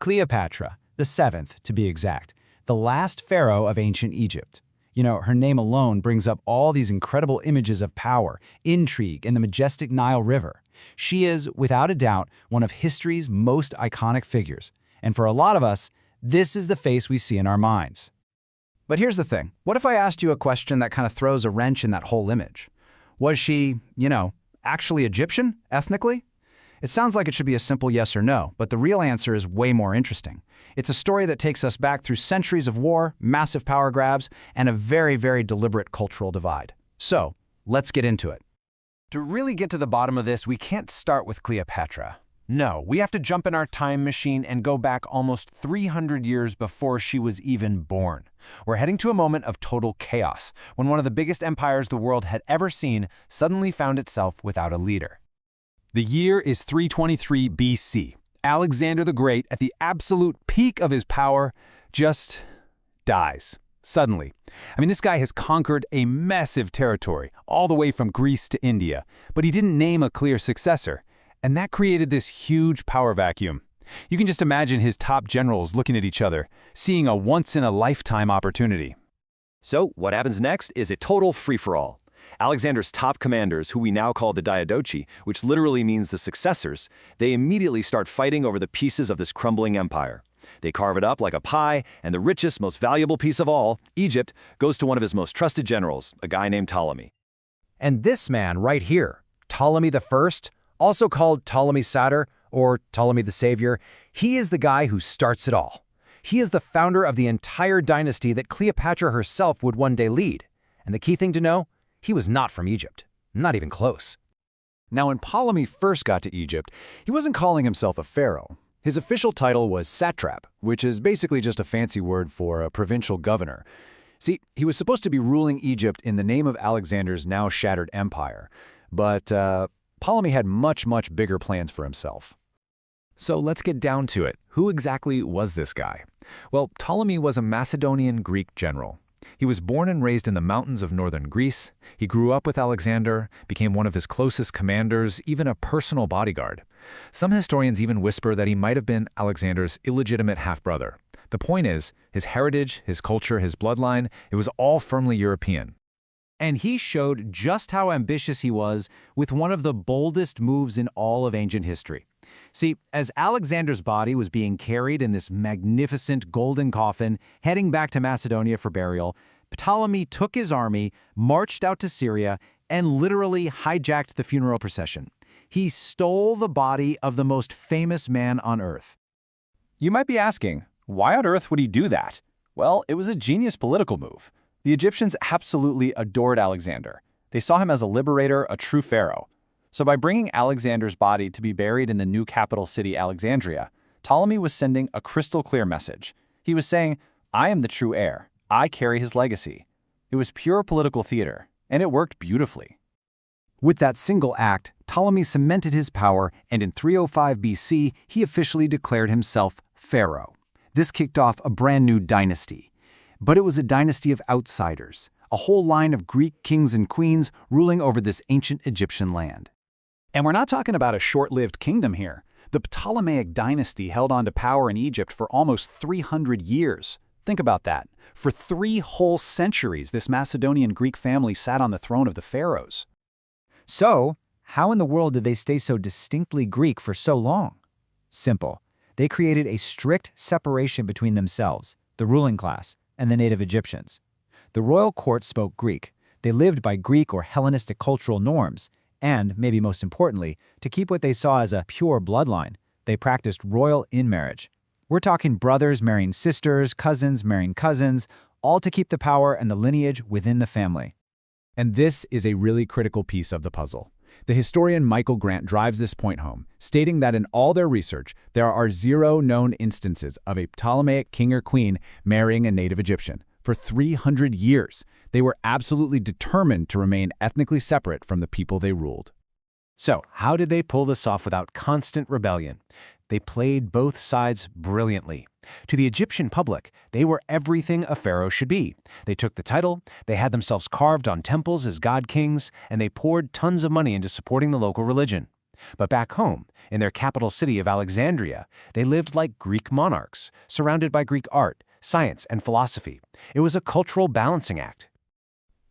Cleopatra, the seventh to be exact, the last pharaoh of ancient Egypt. You know, her name alone brings up all these incredible images of power, intrigue, and the majestic Nile River. She is, without a doubt, one of history's most iconic figures. And for a lot of us, this is the face we see in our minds. But here's the thing. What if I asked you a question that kind of throws a wrench in that whole image? Was she, actually Egyptian, ethnically? It sounds like it should be a simple yes or no, but the real answer is way more interesting. It's a story that takes us back through centuries of war, massive power grabs, and a very, very deliberate cultural divide. So, let's get into it. To really get to the bottom of this, we can't start with Cleopatra. No, we have to jump in our time machine and go back almost 300 years before she was even born. We're heading to a moment of total chaos, when one of the biggest empires the world had ever seen suddenly found itself without a leader. The year is 323 BC. Alexander the Great, at the absolute peak of his power, just dies. Suddenly. This guy has conquered a massive territory, all the way from Greece to India, but he didn't name a clear successor. And that created this huge power vacuum. You can just imagine his top generals looking at each other, seeing a once-in-a-lifetime opportunity. So, what happens next is a total free-for-all. Alexander's top commanders, who we now call the diadochi, which literally means the successors, they immediately start fighting over the pieces of this crumbling empire. They carve it up like a pie, and the richest, most valuable piece of all, Egypt, goes to one of his most trusted generals, a guy named Ptolemy. And this man right here, Ptolemy I, also called Ptolemy Sator or Ptolemy the Savior, he is the guy who starts it all. He is the founder of the entire dynasty that Cleopatra herself would one day lead. And the key thing to know, he was not from Egypt, not even close. Now, when Ptolemy first got to Egypt, he wasn't calling himself a pharaoh. His official title was satrap, which is basically just a fancy word for a provincial governor. See, he was supposed to be ruling Egypt in the name of Alexander's now shattered empire. But Ptolemy had much, much bigger plans for himself. So let's get down to it. Who exactly was this guy? Well, Ptolemy was a Macedonian Greek general. He was born and raised in the mountains of northern Greece. He grew up with Alexander, became one of his closest commanders, even a personal bodyguard. Some historians even whisper that he might have been Alexander's illegitimate half-brother. The point is, his heritage, his culture, his bloodline, it was all firmly European. And he showed just how ambitious he was with one of the boldest moves in all of ancient history. See, as Alexander's body was being carried in this magnificent golden coffin heading back to Macedonia for burial, Ptolemy took his army, marched out to Syria, and literally hijacked the funeral procession. He stole the body of the most famous man on earth. You might be asking, why on earth would he do that? Well, it was a genius political move. The Egyptians absolutely adored Alexander. They saw him as a liberator, a true pharaoh. So by bringing Alexander's body to be buried in the new capital city Alexandria, Ptolemy was sending a crystal clear message. He was saying, I am the true heir. I carry his legacy. It was pure political theater, and it worked beautifully. With that single act, Ptolemy cemented his power, and in 305 BC, he officially declared himself pharaoh. This kicked off a brand new dynasty. But it was a dynasty of outsiders, a whole line of Greek kings and queens ruling over this ancient Egyptian land. And we're not talking about a short-lived kingdom here. The Ptolemaic dynasty held on to power in Egypt for almost 300 years. Think about that. For 3 whole centuries, this Macedonian Greek family sat on the throne of the pharaohs. So, how in the world did they stay so distinctly Greek for so long? Simple. They created a strict separation between themselves, the ruling class, and the native Egyptians. The royal court spoke Greek. They lived by Greek or Hellenistic cultural norms, and, maybe most importantly, to keep what they saw as a pure bloodline, they practiced royal in-marriage. We're talking brothers marrying sisters, cousins marrying cousins, all to keep the power and the lineage within the family. And this is a really critical piece of the puzzle. The historian Michael Grant drives this point home, stating that in all their research, there are 0 known instances of a Ptolemaic king or queen marrying a native Egyptian. For 300 years, they were absolutely determined to remain ethnically separate from the people they ruled. So, how did they pull this off without constant rebellion? They played both sides brilliantly. To the Egyptian public, they were everything a pharaoh should be. They took the title, they had themselves carved on temples as god kings, and they poured tons of money into supporting the local religion. But back home, in their capital city of Alexandria, they lived like Greek monarchs, surrounded by Greek art, science, and philosophy. It was a cultural balancing act.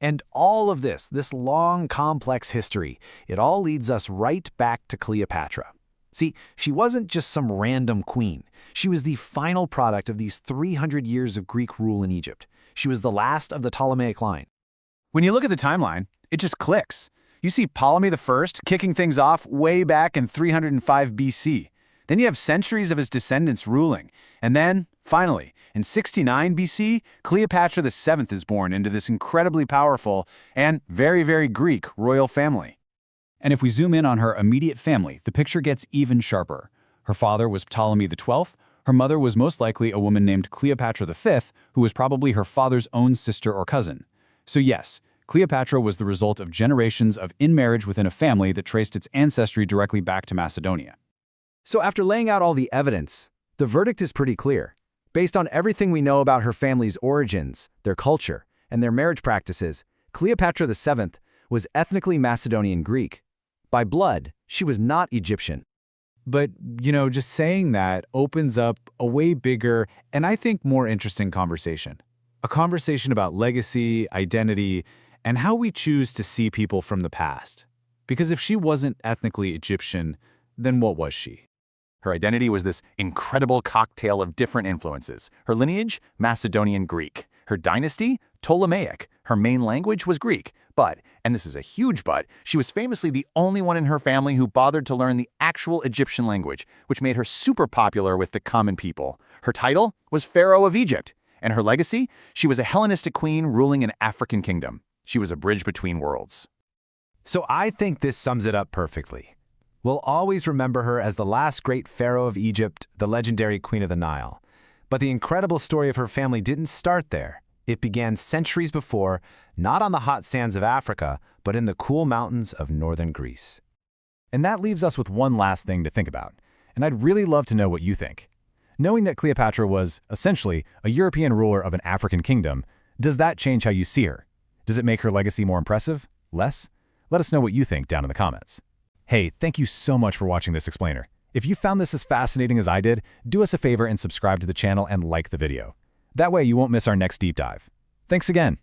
And all of this long, complex history, it all leads us right back to Cleopatra. See, she wasn't just some random queen. She was the final product of these 300 years of Greek rule in Egypt. She was the last of the Ptolemaic line. When you look at the timeline, it just clicks. You see Ptolemy I kicking things off way back in 305 BC. Then you have centuries of his descendants ruling. And then, finally, in 69 BC, Cleopatra VII is born into this incredibly powerful and very, very Greek royal family. And if we zoom in on her immediate family, the picture gets even sharper. Her father was Ptolemy XII. Her mother was most likely a woman named Cleopatra V, who was probably her father's own sister or cousin. So yes, Cleopatra was the result of generations of in-marriage within a family that traced its ancestry directly back to Macedonia. So after laying out all the evidence, the verdict is pretty clear. Based on everything we know about her family's origins, their culture, and their marriage practices, Cleopatra VII was ethnically Macedonian Greek. By blood, she was not Egyptian. But, just saying that opens up a way bigger and I think more interesting conversation. A conversation about legacy, identity, and how we choose to see people from the past. Because if she wasn't ethnically Egyptian, then what was she? Her identity was this incredible cocktail of different influences. Her lineage, Macedonian Greek. Her dynasty, Ptolemaic. Her main language was Greek. But, and this is a huge but, she was famously the only one in her family who bothered to learn the actual Egyptian language, which made her super popular with the common people. Her title was Pharaoh of Egypt. And her legacy? She was a Hellenistic queen ruling an African kingdom. She was a bridge between worlds. So I think this sums it up perfectly. We'll always remember her as the last great pharaoh of Egypt, the legendary Queen of the Nile. But the incredible story of her family didn't start there. It began centuries before, not on the hot sands of Africa, but in the cool mountains of northern Greece. And that leaves us with one last thing to think about. And I'd really love to know what you think. Knowing that Cleopatra was, essentially, a European ruler of an African kingdom, does that change how you see her? Does it make her legacy more impressive? Less? Let us know what you think down in the comments. Hey, thank you so much for watching this explainer. If you found this as fascinating as I did, do us a favor and subscribe to the channel and like the video. That way you won't miss our next deep dive. Thanks again.